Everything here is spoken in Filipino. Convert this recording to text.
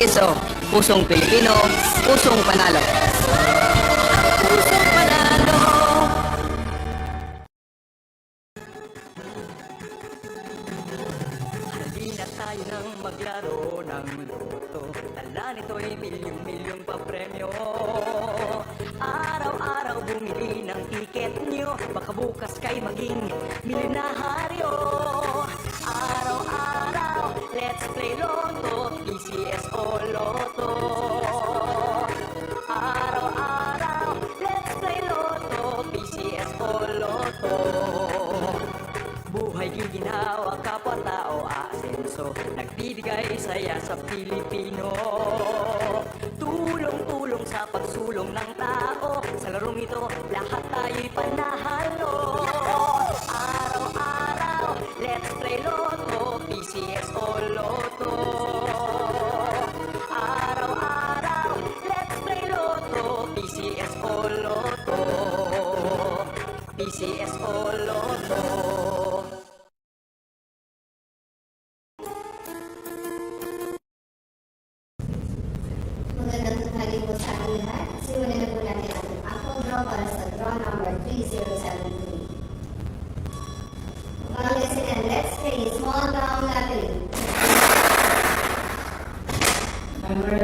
piso. Pusong Pilipino, pusong panalo. Pusong panalo. Halina tayo nang maglaro ng loto. Tala nito'y milyong-milyong papremyo. Araw-araw bumili ng tiket nyo, baka bukas kay maging milyonaryo. Araw-araw, let's play Lotto, PCS o Lotto. Araw-araw, let's play Lotto, PCS o Lotto. Buhay giginawa, kapwa-tao aasenso, nagbibigay saya sa Pilipino. Tulong-tulong sa pagsulong ng tao, sa larong ito lahat tayo'y panahalo. Araw-araw, let's play Lotto, PCS o Lotto. Araw-araw, let's play Lotto, PCS o Lotto. PCS o Lotto. Magandang tanghali po sa ating lahat. Simulan na po natin ang akong draw para sa draw number 3073. Mga listener, let's play small round lottery. Number